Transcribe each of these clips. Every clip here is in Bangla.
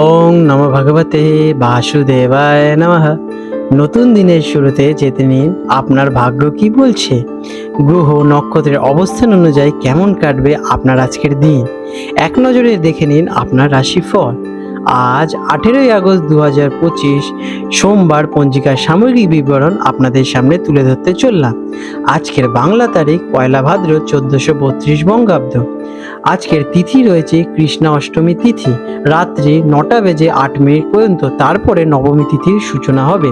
ওং নমো ভগবতে বাসুদেবায় নমঃ। নতুন দিনের শুরুতে যেতে নিন আপনার ভাগ্য কি বলছে। গ্রহ নক্ষত্রের অবস্থান অনুযায়ী কেমন কাটবে আপনার আজকের দিন, এক নজরে দেখে নিন আপনার রাশিফল। আজ 18ই আগস্ট 2025 সোমবার পঞ্জিকার সামগ্রিক বিবরণ আপনাদের সামনে তুলে ধরতে চললাম। আজকের বাংলা তারিখ 1 ভাদ্র 1432 বঙ্গাব্দ। আজকের তিথি রয়েছে কৃষ্ণা অষ্টমী তিথি, রাত্রি 9টা বেজে 8 মিনিট পর্যন্ত, তারপরে নবমী তিথির সূচনা হবে।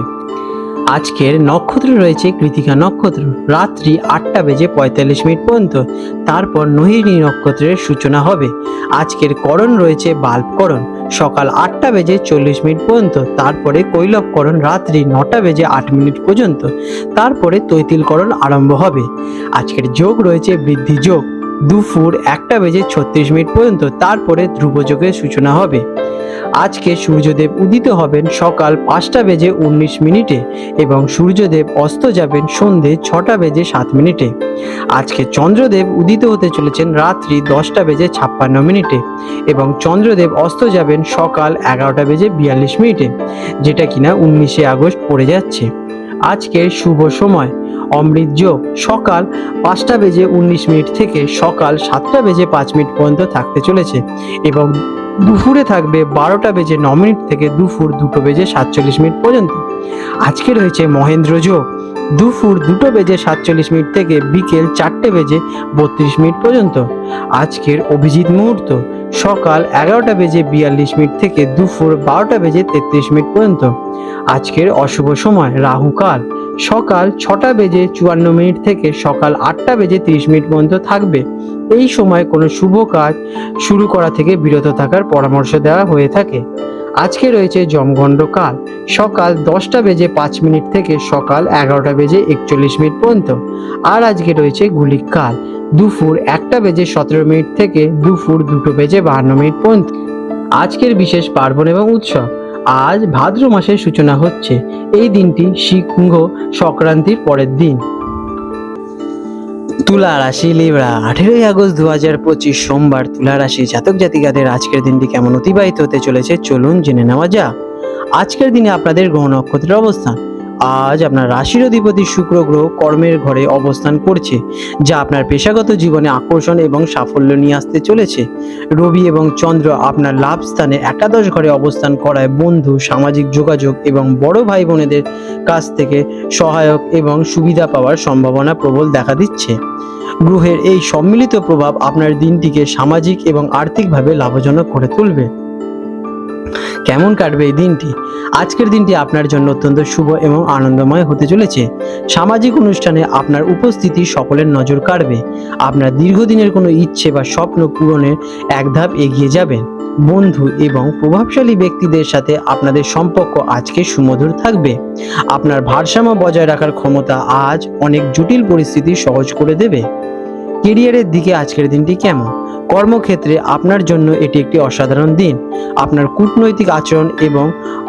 আজকের নক্ষত্র রয়েছে কৃতিকা নক্ষত্র, রাত্রি 8টা বেজে 45 মিনিট পর্যন্ত, তারপর নোহিনী নক্ষত্রের সূচনা হবে। আজকের করণ রয়েছে বাল্বকরণ, সকাল 8টা বেজে 40 মিনিট পর্যন্ত, তারপরে কৈলবকরণ রাত্রি 9টা বেজে 8 মিনিট পর্যন্ত, তারপরে তৈতিলকরণ আরম্ভ হবে। আজকের যোগ রয়েছে বৃদ্ধি যোগ, দুপুর 1টা বেজে 36 মিনিট পর্যন্ত, তারপরে ধ্রুবযোগের সূচনা হবে। আজকে সূর্যদেব উদিত হবেন সকাল 5টা বেজে 19 মিনিটে এবং সূর্যদেব অস্ত যাবেন সন্ধে 6টা বেজে 7 মিনিটে। আজকে চন্দ্রদেব উদিত হতে চলেছেন রাত্রি 10টা বেজে 56 মিনিটে এবং চন্দ্রদেব অস্ত যাবেন সকাল 11টা বেজে 42 মিনিটে, যেটা কিনা 19 আগস্ট পড়ে যাচ্ছে। আজকের শুভ সময় অমৃত যোগ সকাল 5টা বেজে 19 মিনিট থেকে সকাল 7টা বেজে 5 মিনিট পর্যন্ত থাকতে চলেছে এবং দুপুরে থাকবে 12টা বেজে 9 মিনিট থেকে দুপুর 2টো বেজে 47 মিনিট পর্যন্ত। আজকে রয়েছে মহেন্দ্র যোগ দুপুর 2টো বেজে 47 মিনিট থেকে বিকেল 4টে বেজে 32 মিনিট পর্যন্ত। আজকের অভিজিৎ মুহূর্ত সকাল 11টা বেজে 42 মিনিট থেকে দুপুর 12টা বেজে 33 মিনিট পর্যন্ত। আজকের অশুভ সময় রাহুকাল সকাল 6টা বেজে 54 মিনিট থেকে সকাল 8টা বেজে 30 মিনিট পর্যন্ত থাকবে। এই সময় কোনো শুভ কাজ শুরু করা থেকে বিরত থাকার পরামর্শ দেওয়া হয়ে থাকে। আজকে রয়েছে যমগণ্ড কাল সকাল 10টা বেজে 5 মিনিট থেকে সকাল 11টা বেজে 41 মিনিট পর্যন্ত। আর আজকে রয়েছে গুলিক কাল দুপুর 1টা বেজে 17 মিনিট থেকে দুপুর 2টো বেজে 52 মিনিট পর্যন্ত। আজকের বিশেষ পার্বণ এবং উৎসব, আজ ভাদ্র মাসের সূচনা হচ্ছে। এই দিনটি সিংহ সংক্রান্তির পরের দিন। তুলা রাশি লিব্রা, 18ই আগস্ট 2025 সোমবার তুলা রাশি জাতক জাতিকাদের আজকের দিনটি কেমন অতিবাহিত হতে চলেছে চলুন জেনে নেওয়া যাক। আজকের দিনে আপনাদের গ্রহ নক্ষত্রের অবস্থান। আজ আপনার রাশির অধিপতি শুক্র গ্রহ কর্মের ঘরে অবস্থান করছে, যা আপনার পেশাগত জীবনে আকর্ষণ এবং সাফল্য নিয়ে আসতে চলেছে। রবি এবং চন্দ্র আপনার লাভ স্থানে একাদশ ঘরে অবস্থান করায় বন্ধু, সামাজিক যোগাযোগ এবং বড় ভাই বোনেদের কাছ থেকে সহায়ক এবং সুবিধা পাওয়ার সম্ভাবনা প্রবল দেখা দিচ্ছে। গ্রহের এই সম্মিলিত প্রভাব আপনার দিনটিকে সামাজিক এবং আর্থিকভাবে লাভজনক করে তুলবে। কেমন কাটবে এই দিনটি? আজকের দিনটি আপনার জন্য অত্যন্ত শুভ এবং আনন্দময় হতে চলেছে। সামাজিক অনুষ্ঠানে আপনার উপস্থিতি সকলের নজর কাড়বে। আপনার দীর্ঘদিনের কোনো ইচ্ছে বা স্বপ্ন পূরণের এক ধাপ এগিয়ে যাবেন। বন্ধু এবং প্রভাবশালী ব্যক্তিদের সাথে আপনাদের সম্পর্ক আজকে সুমধুর থাকবে। আপনার ভারসাম্য বজায় রাখার ক্ষমতা আজ অনেক জটিল পরিস্থিতি সহজ করে দেবে। কেরিয়ারের দিকে আজকের দিনটি কেমন? কর্মক্ষেত্রে আপনার জন্য এটি একটি অসাধারণ দিন। আপনার কূটনৈতিক আচরণ এবং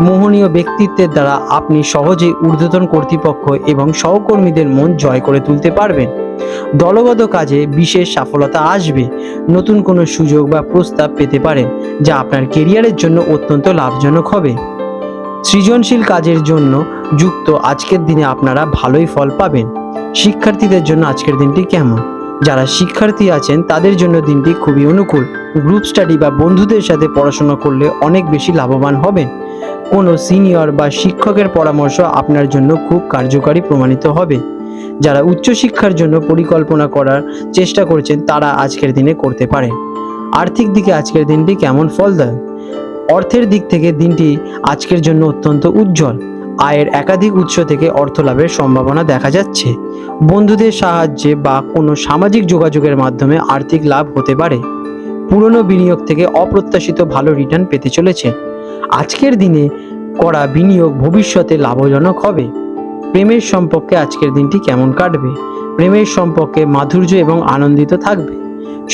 মোহনীয় ব্যক্তিত্বের দ্বারা আপনি সহজেই ঊর্ধ্বতন কর্তৃপক্ষ এবং সহকর্মীদের মন জয় করে তুলতে পারবেন। দলগত কাজে বিশেষ সফলতা আসবে। নতুন কোনো সুযোগ বা প্রস্তাব পেতে পারেন, যা আপনার কেরিয়ারের জন্য অত্যন্ত লাভজনক হবে। সৃজনশীল কাজের জন্য যুক্ত আজকের দিনে আপনারা ভালোই ফল পাবেন। শিক্ষার্থীদের জন্য আজকের দিনটি কেমন? যারা শিক্ষার্থী আছেন তাদের জন্য দিনটি খুবই অনুকূল। গ্রুপ স্টাডি বা বন্ধুদের সাথে পড়াশোনা করলে অনেক বেশি লাভবান হবেন। কোনো সিনিয়র বা শিক্ষকের পরামর্শ আপনার জন্য খুব কার্যকারী প্রমাণিত হবে। যারা উচ্চশিক্ষার জন্য পরিকল্পনা করার চেষ্টা করছেন তারা আজকের দিনে করতে পারেন। আর্থিক দিকে আজকের দিনটি কেমন ফলদায়ক? অর্থের দিক থেকে দিনটি আজকের জন্য অত্যন্ত উজ্জ্বল। আয়ের একাধিক উৎস থেকে অর্থ লাভের সম্ভাবনা দেখা যাচ্ছে। বন্ধুদের সাহায্যে বা কোনো সামাজিক যোগাযোগের মাধ্যমে আর্থিক লাভ হতে পারে। পুরনো বিনিয়োগ থেকে অপ্রত্যাশিত ভালো রিটার্ন পেতে চলেছে। আজকের দিনে করা বিনিয়োগ ভবিষ্যতে লাভজনক হবে। প্রেমের সম্পর্কে আজকের দিনটি কেমন কাটবে? প্রেমের সম্পর্কে মাধুর্য এবং আনন্দিত থাকবে।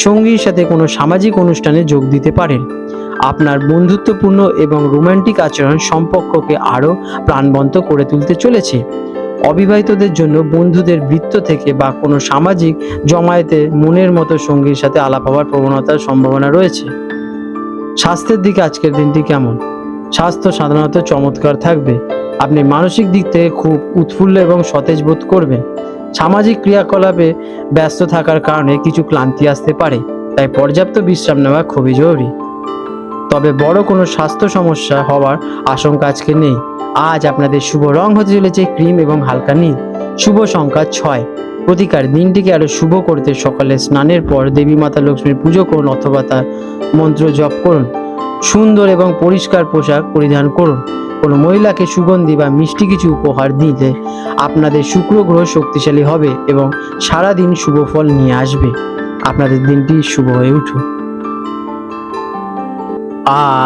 সঙ্গীর সাথে কোনো সামাজিক অনুষ্ঠানে যোগ দিতে পারেন। আপনার বন্ধুত্বপূর্ণ এবং রোমান্টিক আচরণ সম্পর্ককে আরও প্রাণবন্ত করে তুলতে চলেছে। অবিবাহিতদের জন্য বন্ধুদের বৃত্ত থেকে বা কোনো সামাজিক জমায়েতে মনের মতো সঙ্গীর সাথে আলাপ হওয়ার প্রবণতার সম্ভাবনা রয়েছে। স্বাস্থ্যের দিকে আজকের দিনটি কেমন? স্বাস্থ্য সাধারণত চমৎকার থাকবে। আপনি মানসিক দিক থেকে খুব উৎফুল্ল এবং সতেজ বোধ করবেন। সামাজিক ক্রিয়াকলাপে ব্যস্ত থাকার কারণে কিছু ক্লান্তি আসতে পারে, তাই পর্যাপ্ত বিশ্রাম নেওয়া খুবই জরুরি। তবে বড় কোনো স্বাস্থ্য সমস্যা হওয়ার আশঙ্কা আজকে নেই। আজ আপনাদের শুভ রং হতে চলেছে ক্রিম এবং হালকা নীল। শুভ সংখ্যা 6। প্রতিকার, দিনটিকে আরো শুভ করতে সকালে স্নানের পর দেবী মাতা লক্ষ্মীর পুজো করুন অথবা তার মন্ত্র জপ করুন। সুন্দর এবং পরিষ্কার পোশাক পরিধান করুন। কোনো মহিলাকে সুগন্ধি বা মিষ্টি কিছু উপহার দিলে আপনাদের শুক্র গ্রহ শক্তিশালী হবে এবং সারাদিন শুভ ফল নিয়ে আসবে। আপনাদের দিনটি শুভ হয়ে উঠুক।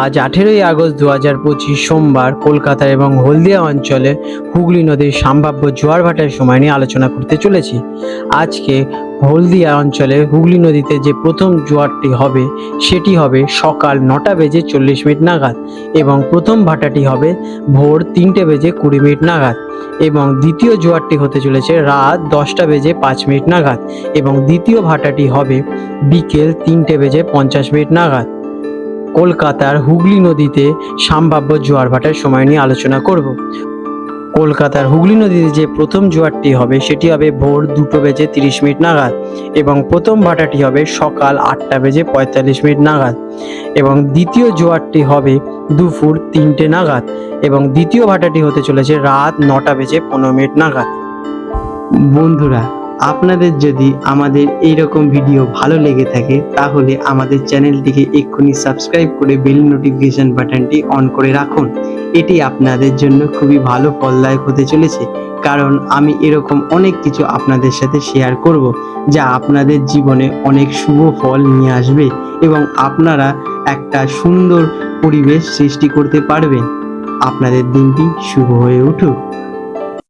আজ 18ই আগস্ট 2025 সোমবার কলকাতা এবং হলদিয়া অঞ্চলে হুগলি নদীর সম্ভাব্য জোয়ার ভাটার সময় নিয়ে আলোচনা করতে চলেছি। আজকে হলদিয়া অঞ্চলে হুগলি নদীতে যে প্রথম জোয়ারটি হবে সেটি হবে সকাল 9:40 নাগাদ এবং প্রথম ভাটাটি হবে ভোর 3:20 নাগাদ এবং দ্বিতীয় জোয়ারটি হতে চলেছে রাত 10:05 নাগাদ এবং দ্বিতীয় ভাটাটি হবে বিকেল 3:50 নাগাদ। কলকাতার হুগলি নদীতে সম্ভাব্য জোয়ার ভাটার সময় নিয়ে আলোচনা করব। কলকাতার হুগলি নদীতে যে প্রথম জোয়ারটি হবে সেটি হবে ভোর 2:30 নাগাদ এবং প্রথম ভাটাটি হবে সকাল 8:45 নাগাদ এবং দ্বিতীয় জোয়ারটি হবে দুপুর 3টে নাগাদ এবং দ্বিতীয় ভাটাটি হতে চলেছে রাত 9:15 নাগাদ। বন্ধুরা, আপনাদের যদি আমাদের এইরকম ভিডিও ভালো লেগে থাকে তাহলে আমাদের চ্যানেলটিকে এক্ষুনি সাবস্ক্রাইব করে বেল নোটিফিকেশন বাটনটি অন করে রাখুন। এটি আপনাদের জন্য খুবই ভালো ফলদায়ক হতে চলেছে, কারণ আমি এরকম অনেক কিছু আপনাদের সাথে শেয়ার করব যা আপনাদের জীবনে অনেক শুভ ফল নিয়ে আসবে এবং আপনারা একটা সুন্দর পরিবেশ সৃষ্টি করতে পারবেন। আপনাদের দিনটি শুভ হয়ে উঠুক।